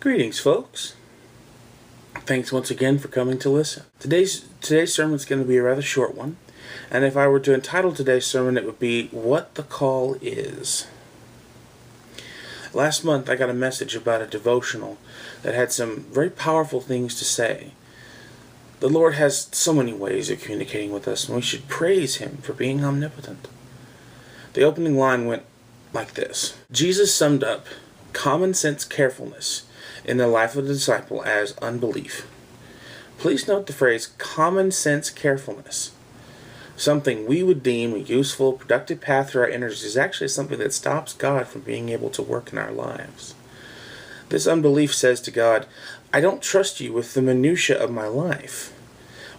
Greetings, folks. Thanks once again for coming to listen. Today's sermon is going to be a rather short one, and if I were to entitle today's sermon, it would be What the Call Is. Last month, I got a message about a devotional that had some very powerful things to say. The Lord has so many ways of communicating with us, and we should praise Him for being omnipotent. The opening line went like this. Jesus summed up common sense carefulness in the life of the disciple as unbelief. Please note the phrase common sense carefulness. Something we would deem a useful, productive path through our energies is actually something that stops God from being able to work in our lives. This unbelief says to God, I don't trust you with the minutiae of my life,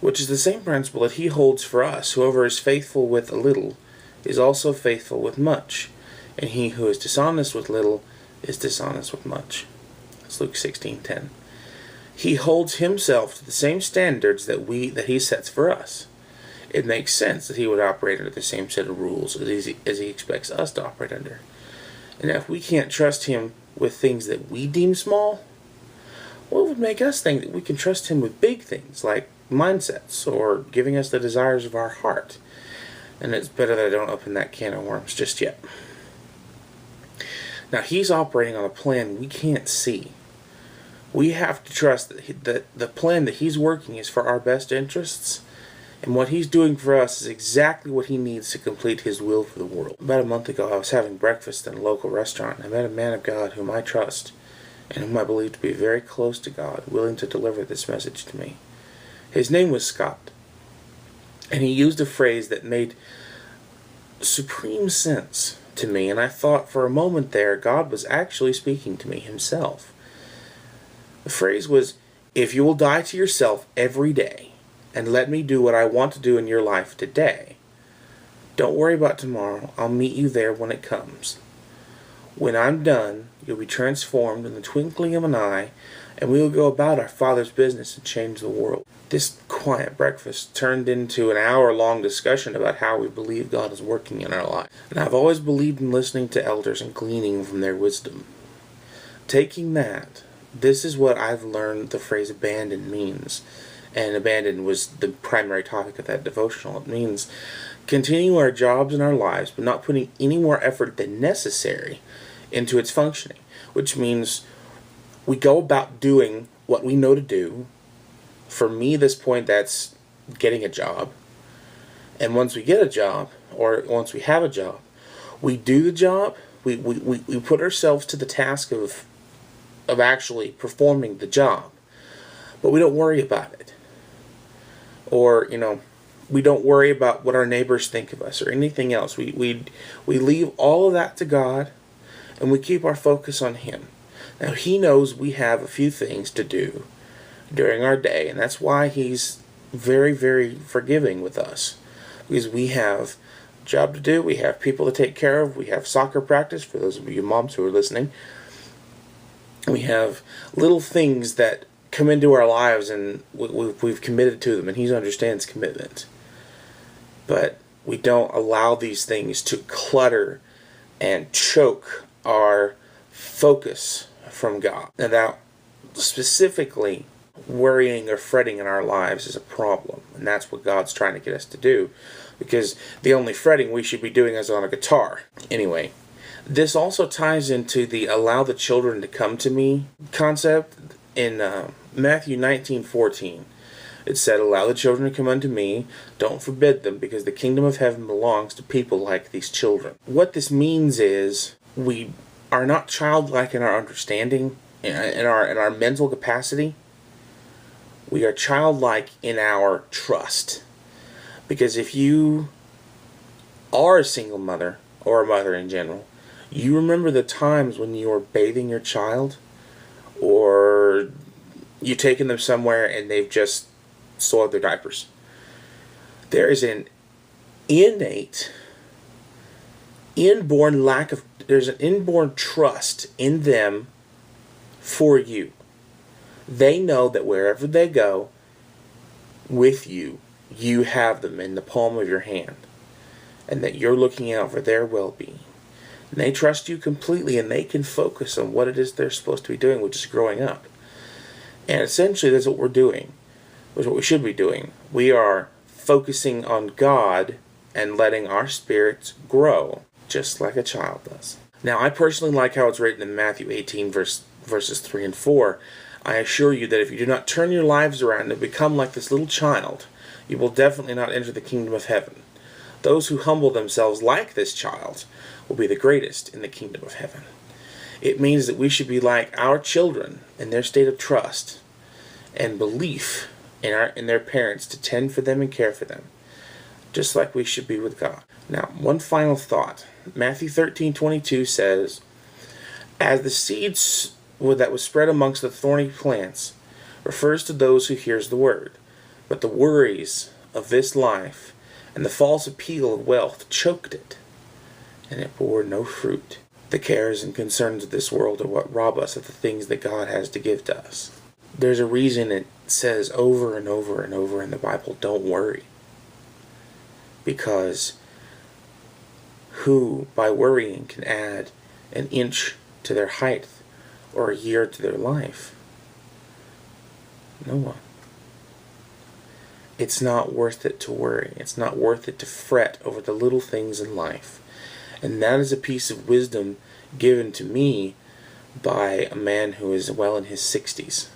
which is the same principle that He holds for us. Whoever is faithful with a little is also faithful with much, and he who is dishonest with little is dishonest with much. That's Luke 16:10. He holds Himself to the same standards that He sets for us. It makes sense that He would operate under the same set of rules as He expects us to operate under. And if we can't trust Him with things that we deem small, what would make us think that we can trust Him with big things like mindsets or giving us the desires of our heart? And it's better that I don't open that can of worms just yet. Now, He's operating on a plan we can't see. We have to trust that the plan that He's working is for our best interests, and what He's doing for us is exactly what He needs to complete His will for the world. About a month ago, I was having breakfast in a local restaurant. I met a man of God whom I trust, and whom I believe to be very close to God, willing to deliver this message to me. His name was Scott, and he used a phrase that made supreme sense to me, and I thought for a moment there God was actually speaking to me Himself. The phrase was, if you will die to yourself every day and let me do what I want to do in your life today, don't worry about tomorrow. I'll meet you there when it comes. When I'm done, you'll be transformed in the twinkling of an eye, and we will go about our Father's business and change the world. This quiet breakfast turned into an hour-long discussion about how we believe God is working in our life. And I've always believed in listening to elders and gleaning from their wisdom. Taking that, this is what I've learned the phrase abandon means. And abandon was the primary topic of that devotional. It means continuing our jobs and our lives, but not putting any more effort than necessary into its functioning. Which means we go about doing what we know to do. For me, at this point, that's getting a job. And once we get a job, or once we have a job, we do the job. We put ourselves to the task of actually performing the job. But we don't worry about it. Or, we don't worry about what our neighbors think of us or anything else. We leave all of that to God, and we keep our focus on Him. Now, He knows we have a few things to do during our day, and that's why He's very, very forgiving with us. Because we have a job to do, we have people to take care of, we have soccer practice, for those of you moms who are listening. We have little things that come into our lives, and we've committed to them, and He understands commitment. But we don't allow these things to clutter and choke our focus from God. Now, specifically, worrying or fretting in our lives is a problem, and that's what God's trying to get us to do, because the only fretting we should be doing is on a guitar. Anyway, this also ties into the allow the children to come to me concept. In Matthew 19:14, it said, allow the children to come unto me, don't forbid them, because the kingdom of heaven belongs to people like these children. What this means is we are not childlike in our understanding, in our mental capacity. We are childlike in our trust. Because if you are a single mother, or a mother in general, you remember the times when you were bathing your child, or you've taken them somewhere and they've just soiled their diapers. There is an there's an inborn trust in them for you. They know that wherever they go with you, you have them in the palm of your hand, and that you're looking out for their well-being. And they trust you completely, and they can focus on what it is they're supposed to be doing, which is growing up. And essentially, that's what we're doing. That's what we should be doing. We are focusing on God and letting our spirits grow, just like a child does. Now, I personally like how it's written in Matthew 18, verses 3 and 4. I assure you that if you do not turn your lives around and become like this little child, you will definitely not enter the kingdom of heaven. Those who humble themselves like this child will be the greatest in the kingdom of heaven. It means that we should be like our children in their state of trust and belief in their parents to tend for them and care for them, just like we should be with God. Now, one final thought. Matthew 13:22 says, "As the seeds that was spread amongst the thorny plants refers to those who hears the word, but the worries of this life and the false appeal of wealth choked it, and it bore no fruit." The cares and concerns of this world are what rob us of the things that God has to give to us. There's a reason it says over and over and over in the Bible, don't worry. Because who, by worrying, can add an inch to their height or a year to their life? No one. It's not worth it to worry. It's not worth it to fret over the little things in life. And that is a piece of wisdom given to me by a man who is well in his 60s.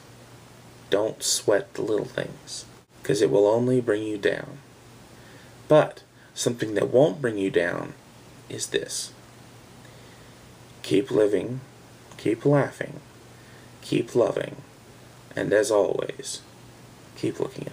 Don't sweat the little things, because it will only bring you down. But something that won't bring you down is this. Keep living, keep laughing, keep loving, and as always, keep looking up.